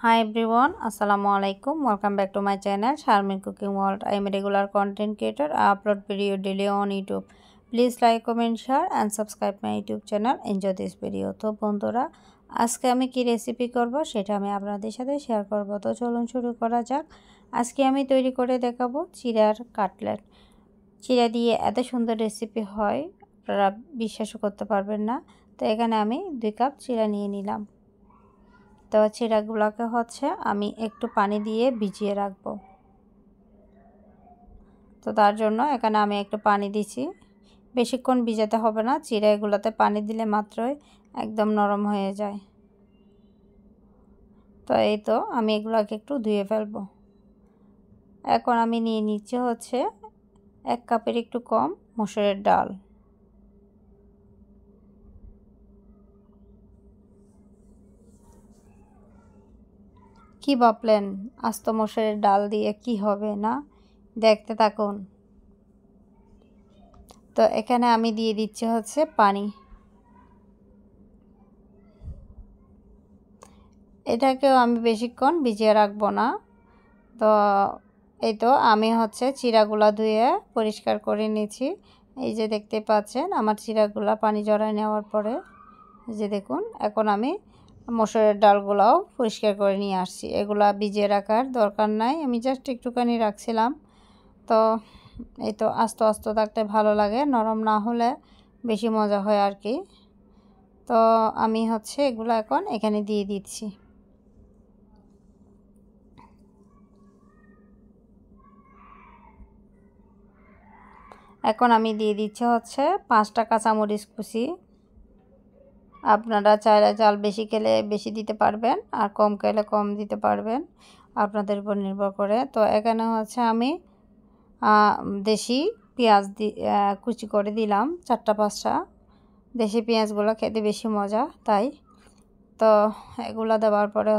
Hi everyone, Assalamu alaikum. Welcome back to my channel Sharmin Cooking World. I am a regular content creator. I upload video daily on YouTube. Please like, comment, share and subscribe my YouTube channel. Enjoy this video. তো বন্ধুরা, আজকে আমি কি recipe করব সেটা আমি আপনাদের সাথে শেয়ার করব। তো চলুন শুরু করা যাক। আজকে আমি তৈরি করে দেখাবো চিড়ার কাটলেট। চিড়া দিয়ে এত সুন্দর রেসিপি হয় আপনারা বিশ্বাসও করতে পারবেন না। তো এখানে আমি 2 কাপ চিড়া নিয়ে নিলাম। তো চিড়াগুলোকে আমি একটু পানি দিয়ে ভিজিয়ে রাখব। তো তার জন্য এখানে আমি একটু পানি দিছি। বেশিক্ষণ ভিজাতে হবে না, চিড়া এগুলোতে পানি দিলে মাত্রই একদম নরম হয়ে যায়। তো এই তো আমি এগুলোকে একটু ধুয়ে ফেলব। এখন আমি নিয়ে নিচ্ছি 1 কাপের একটু কম মসুরের ডাল। কি ভাবলেন আস্ত মসুরের ডাল দিয়ে কি হবে না? দেখতে থাকুন। তো এখানে আমি দিয়ে দিচ্ছি পানি। এটাকেও আমি বেশিক্ষণ ভিজিয়ে রাখবো না। তো এই তো আমি চিড়াগুলা ধুয়ে পরিষ্কার করে নিয়েছি। এই যে দেখতে পাচ্ছেন আমার চিড়াগুলা পানি ঝরায় নেওয়ার পরে এই যে দেখুন, এখন আমি মসুরের ডালগুলাও পরিষ্কার করে নিয়ে আসছি। এগুলা ভিজিয়ে রাখার দরকার নাই, আমি জাস্ট একটুখানি রাখছিলাম। তো এই তো আস্তে আস্তে থাকতে ভালো লাগে, নরম না হলে বেশি মজা হয় আর কি। তো আমি এগুলো এখন এখানে দিয়ে দিচ্ছি। এখন আমি দিয়ে দিচ্ছি 5টা কাঁচামরিচ কুচি। আপনারা চাইলে ঝাল বেশি খেলে বেশি দিতে পারবেন, আর কম খেলে কম দিতে পারবেন, আপনাদের উপর নির্ভর করে। তো এখানে আমি দেশি পেঁয়াজ কুচি করে দিলাম 4টা-5টা। দেশি পেঁয়াজগুলো খেতে বেশি মজা তাই। তো এগুলো দেওয়ার পরে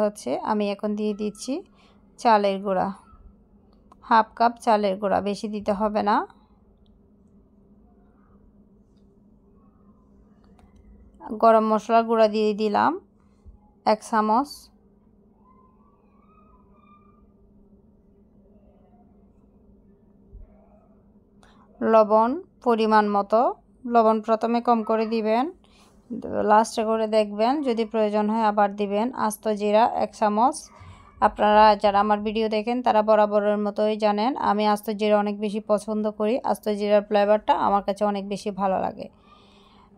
আমি এখন দিয়ে দিচ্ছি চালের গুঁড়া। 1/2 কাপ চালের গুঁড়া, বেশি দিতে হবে না। গরম মশলার গুঁড়া দিয়ে দিলাম 1 চামচ। লবণ পরিমাণ মতো। লবণ প্রথমে কম করে দিবেন, লাস্টে করে দেখবেন, যদি প্রয়োজন হয় আবার দিবেন। আস্ত জিরা 1 চামচ। আপনারা যারা আমার ভিডিও দেখেন তারা বরাবরের মতোই জানেন আমি আস্ত জিরা অনেক বেশি পছন্দ করি। আস্ত জিরার ফ্লেভারটা আমার কাছে অনেক বেশি ভালো লাগে।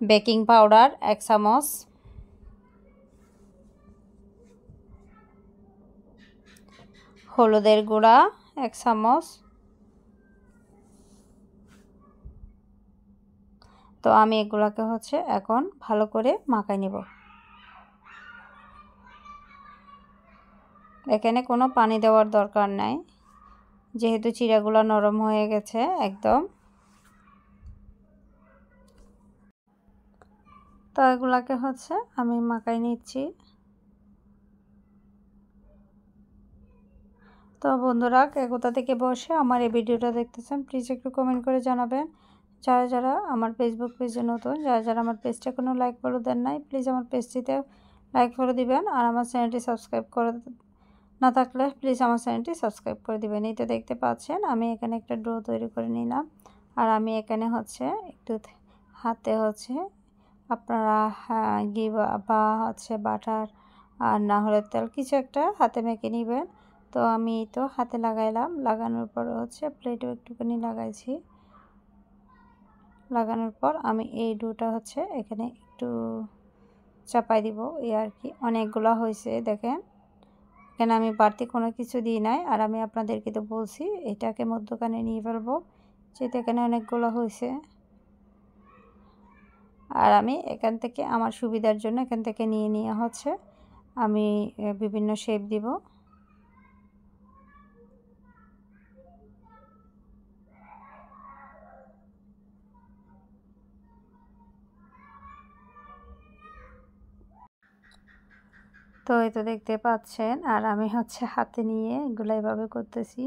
বেকিং পাউডার 1 চামচ। হলুদের গুঁড়া 1 চামচ। তো আমি এগুলোকে এখন ভালো করে মাখাই নেব। এখানে কোনো পানি দেওয়ার দরকার নাই, যেহেতু চিড়াগুলো নরম হয়ে গেছে একদম। তো এগুলাকে আমি মাখাই নিচ্ছি। তো বন্ধুরা, কে কোথা থেকে বসে আমার এই ভিডিওটা দেখতেছেন প্লিজ একটু কমেন্ট করে জানাবেন। যারা যারা আমার ফেসবুক পেজে নতুন, যারা যারা আমার পেজটা কোনো লাইক ফলো দেন নাই, প্লিজ আমার পেজটিতে লাইক ফলো দিবেন। আর আমার চ্যানেলটি সাবস্ক্রাইব করে না থাকলে প্লিজ আমার চ্যানেলটি সাবস্ক্রাইব করে দিবেন। এই তো দেখতে পাচ্ছেন আমি এখানে একটা ডো তৈরি করে নিলাম। আর আমি এখানে একটু হাতে আপনারা ঘি বা বাটার আর না হলে তেল কিছু একটা হাতে মেখে নেবেন। তো আমি তো হাতে লাগাইলাম, লাগানোর পর প্লেটও একটুখানি লাগাইছি। লাগানোর পর আমি এই ডোটা এখানে একটু চাপাই দিব, এই আর কি। অনেকগুলো হয়েছে দেখেন, এখানে আমি বাড়তি কোনো কিছু দিই নাই। আর আমি আপনাদেরকে তো বলছি এটাকে মধ্যখানে নিয়ে ফেলবো, যেহেতু এখানে অনেকগুলো হয়েছে। আর আমি এখান থেকে আমার সুবিধার জন্য এখান থেকে নিয়ে নিয়ে আমি বিভিন্ন শেপ দিব। তো এই তো দেখতে পাচ্ছেন, আর আমি হাতে নিয়ে এগুলো এভাবে করতেছি,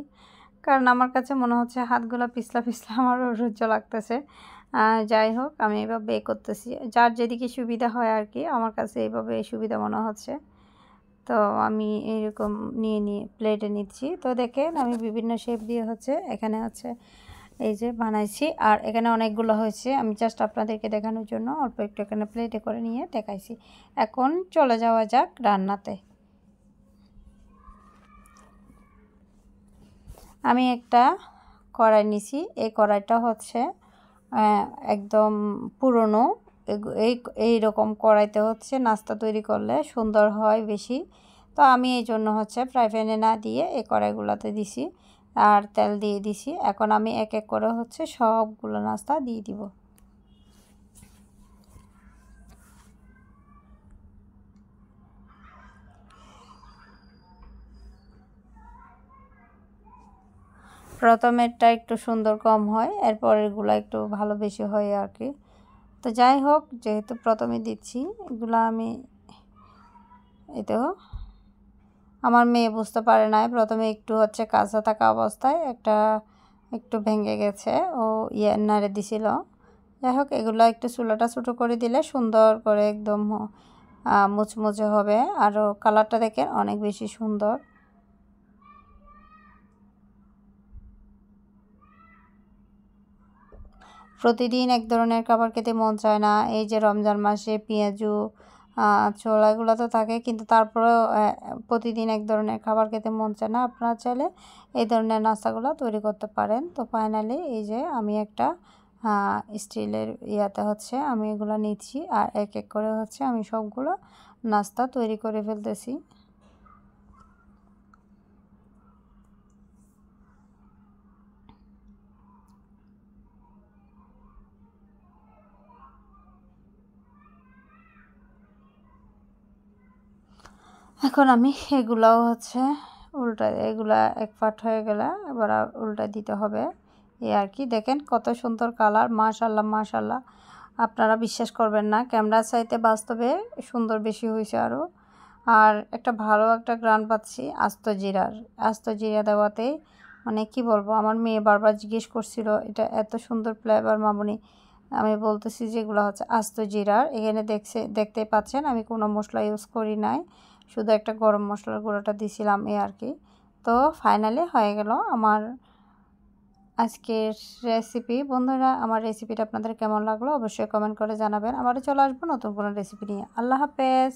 কারণ আমার কাছে মনে হচ্ছে হাতগুলো পিছলা পিছলা আমার অসহ্য লাগতেছে। যাই হোক, আমি এভাবে করতেছি, যার যেদিকে সুবিধা হয় আর কি। আমার কাছে এইভাবে সুবিধা মনে হচ্ছে। তো আমি এইরকম নিয়ে প্লেটে নিচ্ছি। তো দেখেন আমি বিভিন্ন শেপ দিয়ে হচ্ছে এখানে হচ্ছে এই যে বানাইছি। আর এখানে অনেকগুলো হয়েছে, আমি জাস্ট আপনাদেরকে দেখানোর জন্য অল্প একটু এখানে প্লেটে করে নিয়ে দেখাইছি। এখন চলে যাওয়া যাক রান্নাতে। আমি একটা কড়াই নিছি, এই কড়াইটা হচ্ছে একদম পুরনো। এইরকম কড়াইতে হচ্ছে নাস্তা তৈরি করলে সুন্দর হয় বেশি। তো আমি এই জন্য হচ্ছে ফ্রাই প্যানে না দিয়ে এই কড়াইগুলোতে দিছি আর তেল দিয়ে দিছি। এখন আমি এক এক করে হচ্ছে সবগুলো নাস্তা দিয়ে দিব। প্রথমেরটা একটু সুন্দর কম হয়, এরপরেরগুলো একটু ভালো বেশি হয় আর কি। তো যাই হোক, যেহেতু প্রথমে দিচ্ছি এগুলো আমি এই তো আমার মেয়ে বুঝতে পারে নাই, প্রথমে একটু হচ্ছে কাঁচা থাকা অবস্থায় একটু ভেঙে গেছে, ও নাড়ে দিছিল। যাই হোক, এগুলো একটু চুলাটা ছোটো করে দিলে সুন্দর করে একদম মুচমুচে হবে। আরও কালারটা দেখেন অনেক বেশি সুন্দর। প্রতিদিন এক ধরনের খাবার খেতে মন চায় না। এই যে রমজান মাসে পেঁয়াজু ছোলা এগুলো তো থাকে, কিন্তু তারপরেও প্রতিদিন এক ধরনের খাবার খেতে মন চায় না। আপনারা চাইলে এই ধরনের নাস্তাগুলো তৈরি করতে পারেন। তো ফাইনালি এই যে আমি একটা স্টিলের ইয়াতে হচ্ছে আমি এগুলো নিচ্ছি, আর এক এক করে হচ্ছে আমি সবগুলো নাস্তা তৈরি করে ফেলতেছি। এখন আমি এগুলাও হচ্ছে এগুলা এক পাট হয়ে গেলে এবার উল্টা দিতে হবে, এই আর কি। দেখেন কত সুন্দর কালার, মাশাল্লাহ মাশাল্লাহ। আপনারা বিশ্বাস করবেন না, ক্যামেরার চাইতে বাস্তবে সুন্দর বেশি হয়েছে আরও। আর একটা ভালো একটা গ্রান পাচ্ছি আস্ত জিরা দেওয়াতেই, মানে কি বলবো, আমার মেয়ে বারবার জিজ্ঞেস করছিল এটা এত সুন্দর ফ্লেভার মামুনি। আমি বলতেছি যে এগুলো হচ্ছে আস্ত জিরার। এখানে দেখতেই পাচ্ছেন আমি কোনো মশলা ইউজ করি নাই, শুধু একটা গরম মশলার গুঁড়োটা দিছিলাম এই আর কি। তো ফাইনালি হয়ে গেল আমার আজকের রেসিপি। বন্ধুরা, আমার রেসিপিটা আপনাদের কেমন লাগলো অবশ্যই কমেন্ট করে জানাবেন। আবারও চলে আসবো নতুন কোনো রেসিপি নিয়ে। আল্লাহ হাফেজ।